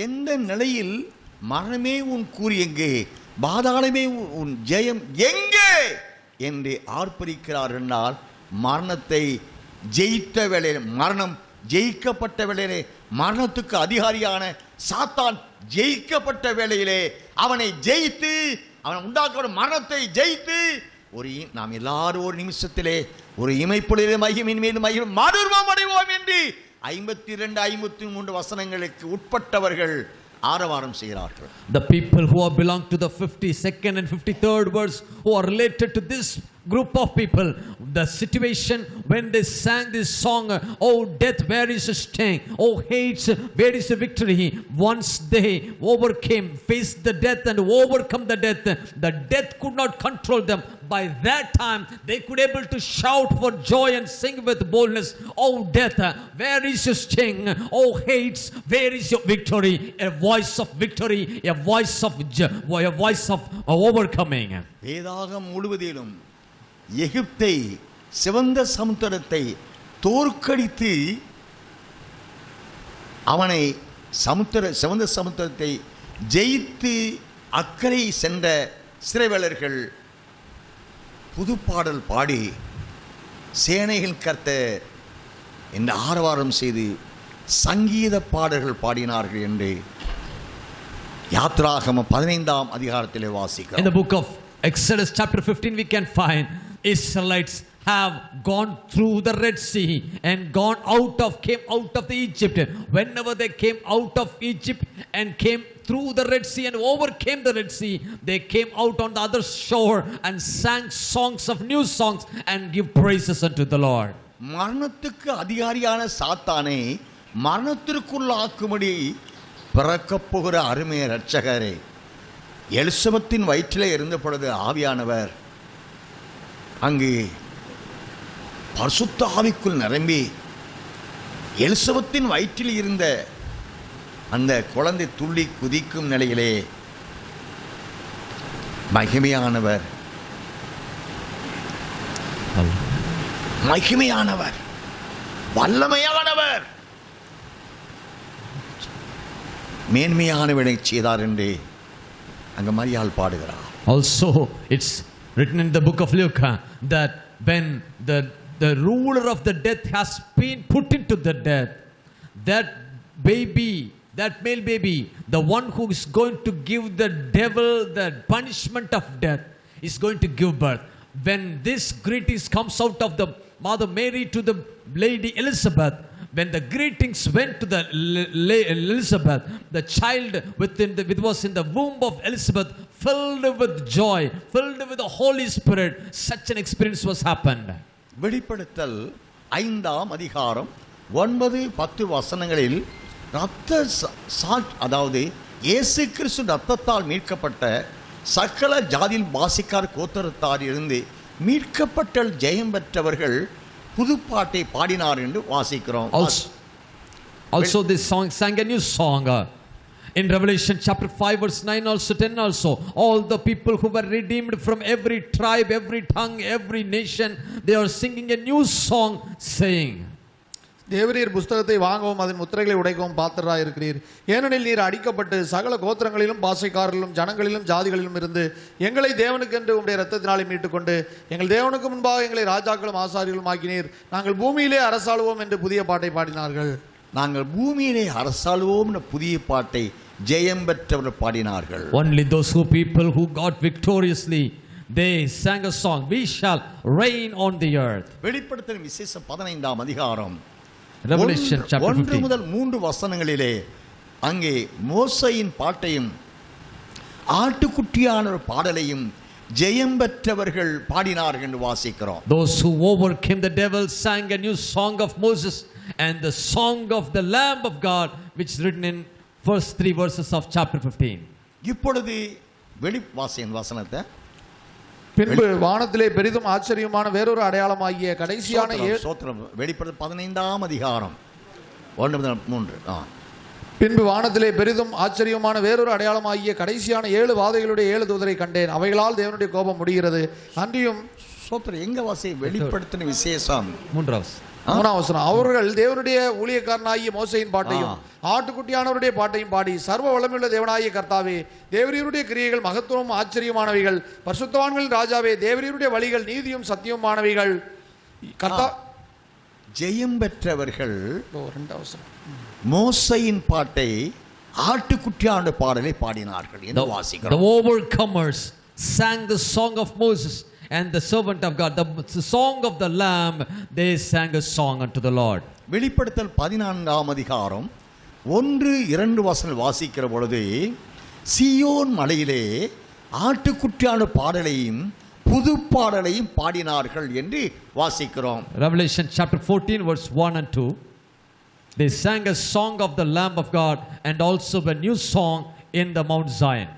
எந்த நிலையில் மரணமே உன் கூறி எங்கே, பாதாளமே உன் ஜெயம் எங்கே என்று ஆர்ப்பரிக்கிறார் என்றால், மரணத்தை ஜெயித்த வேளையிலே, மரணம் ஜெயிக்கப்பட்ட வேளையிலே, மரணத்துக்கு அதிகாரியான சாத்தான் ஜெயிக்கப்பட்ட வேளையிலே அவனை ஜெயித்து, அவன் உண்டாக்க மரணத்தை ஜெயித்து நாம் எல்லாரும் ஒரு நிமிஷத்திலே ஒரு இமைப்பொழுதே மகிமின் மீது மகிழும் மறுரூபம் அடைவோம் என்று 52 53 வசனங்களுக்கு உட்பட்டவர்கள் ஆரவாரம் செய்கிறார்கள். The people who are belong to the 52nd and 53rd verse, who are related to this group of people, the situation when they sang this song, oh death, where is your sting, oh Hades, where is the victory? Once they overcame, faced the death and overcome the death could not control them. By that time they could able to shout for joy and sing with boldness, oh death, where is your sting, oh Hades, where is your victory? A voice of victory, a voice of overcoming. வேதாகம் முழுவதிலும் எகிப்தை, சிவந்த சமுத்திரத்தை தோற்கடித்து அவனை சிவந்த சமுத்திரத்தை ஜெயித்து அக்கறை சென்ற இஸ்ரவேலர்கள் புதுப்பாடல் பாடி சேனைகள் கர்த்தர் என்று ஆரவாரம் செய்து சங்கீத பாடல்கள் பாடினார்கள் என்று யாத்ராகமம் 15ஆம் அதிகாரத்திலே வாசிக்கிறோம். In the book of Exodus chapter 15 we can find Israelites have gone through the Red Sea and came out of the Egypt. Whenever they came out of Egypt and came through the Red Sea and overcame the Red Sea, they came out on the other shore and sang songs of new songs and give praises unto the Lord. மரணத்துக்கு அதிகாரியான சாத்தானை மரணத்திற்குள்ளாக்கும்படி பிறக்கப் போகிற அருமைய இரட்சகரே, எலிசபெத்தின் வயிற்றிலே இருந்த பொழுது ஆவியானவர் அங்கு பரிசுத்த ஆவிக்குள் நிரம்பி எலிசபெத்தின் வயிற்றில் இருந்த அந்த குழந்தை துள்ளி குதிக்கும் நிலையிலே மகிமையானவர் வல்லமையானவர் மேன்மையானவனை செய்தார் என்று அங்க மரியாள் பாடுகிறார். Also it's written in the book of Luke that when the ruler of the death has been put into the death, that male baby, the one who is going to give the devil the punishment of death, is going to give birth. When this greetings comes out of the Mother Mary to the Lady Elizabeth, when the greetings went to the Elizabeth, the child was in the womb of Elizabeth, filled with joy, filled with the Holy Spirit. Such an experience was happened. வெளிப்படுத்தல் 5ஆம் அதிகாரம் 9-10 வசனங்களில் அதாவது இயேசு கிறிஸ்து ரத்தத்தால் மீட்கப்பட்ட சகல ஜாதியில் பாசிக்கார் கோத்திரத்தார் இருந்து மீட்கப்பட்ட ஜெயம் பெற்றவர்கள் புதுப்பாட்டை பாடினார் என்று வாசிக்கிறோம். Also this song sang a new song in Revelation chapter 5 verse 9 also 10 also, all the people who were redeemed from every tribe, every tongue, every nation, they are singing a new song saying, தேவரீர் புஸ்தகத்தை வாங்கவும் அதன் முத்திரைகளை உடைக்கவும் பாத்திரராய் இருக்கிறீர். ஏனெனில் நீர் அடிக்கப்பட்டு சகல கோத்திரங்களிலும் பாசைக்காரர்களும் ஜனங்களிலும் ஜாதிகளிலும் இருந்து எங்களை தேவனுக்கென்று உம்முடைய இரத்தத்தினாலே மீட்டுக்கொண்டு எங்கள் தேவனுக்கு முன்பாக எங்களை ராஜாக்களும் ஆசாரியர்களும் ஆக்கினீர். நாங்கள் பூமியிலே அரசாளுவோம் என்று புதிய பாட்டை பாடினார்கள். நாங்கள் பூமியிலே அரசாளுவோம் என்ற புதிய பாட்டை ஜெயம் பெற்றவர்கள் பாடினார்கள். Only those people who got victoriously, they sang a song, we shall reign on the earth. வெளிப்படுத்தல் விசேஷம் 15ஆம் அதிகாரம் Revelation chapter 15 1 முதல் 3 வசனங்களிலே அங்கே மோசேயின் பாட்டையும் ஆட்டுக்குட்டியான பாடலையும் ஜெயம் பெற்றவர்கள் பாடினார்கள் என்று வாசிக்கிறோம். Those who overcame the devil sang a new song of Moses and the song of the Lamb of God, which is written in first 3 verses of chapter 15. இப்பொழுது வெளிவாசியின் வசனத்தை, பின்பு வானத்திலே பெரிதும் ஆச்சரியமான வேறொரு அடையாளமாகிய கடைசியான வெளிப்படுத்தல் 15ஆம் அதிகாரம் 1 முதல் 3. பின்பு வானத்திலே பெரிதும் ஆச்சரியமான வேறொரு அடையாளமாகிய கடைசியான 7 வாதைகளுடைய 7 தூதரை கண்டேன். அவைகளால் தேவனுடைய கோபம் முடிகிறது. அன்றியும் எங்க வாசி வெளிப்படுத்தின விசேஷம் மூணாம் வசனம், அவர்கள் தேவனுடைய ஊழியக்காரனாகிய மோசேயின் பாட்டையும் ஆட்டுக்குட்டியானவருடைய பாட்டையும் பாடி, சர்வ வல்லமையுள்ள தேவனாகிய கர்த்தாவே, தேவரீருடைய கிரியைகள் மகத்துவமும் ஆச்சரியமானவைகள், பரிசுத்தவான்கள் ராஜாவே, தேவரீருடைய வழிகள் நீதியும் சத்தியமானவைகள். கர்த்தா ஜெயம் பெற்றவர்கள் ரெண்டாம் வசனம், மோசேயின் பாட்டை ஆட்டுக்குட்டியான பாடலை பாடினார்கள் என்று வாசிக்கிறோம். The overcomers sang the song of Moses and the servant of God, the song of the Lamb. They sang a song unto the Lord. வெளிப்படுத்தல் 14ஆம் அதிகாரம் 1-2 வசனம் வாசிக்கிற பொழுது, சீயோன் மலையிலே ஆட்டுக்குட்டியான பாடலையும் புது பாடலையும் பாடினார்கள் என்று வாசிக்கிறோம். Revelation chapter 14 verse 1 and 2. They sang a song of the Lamb of God and also a new song in the Mount Zion.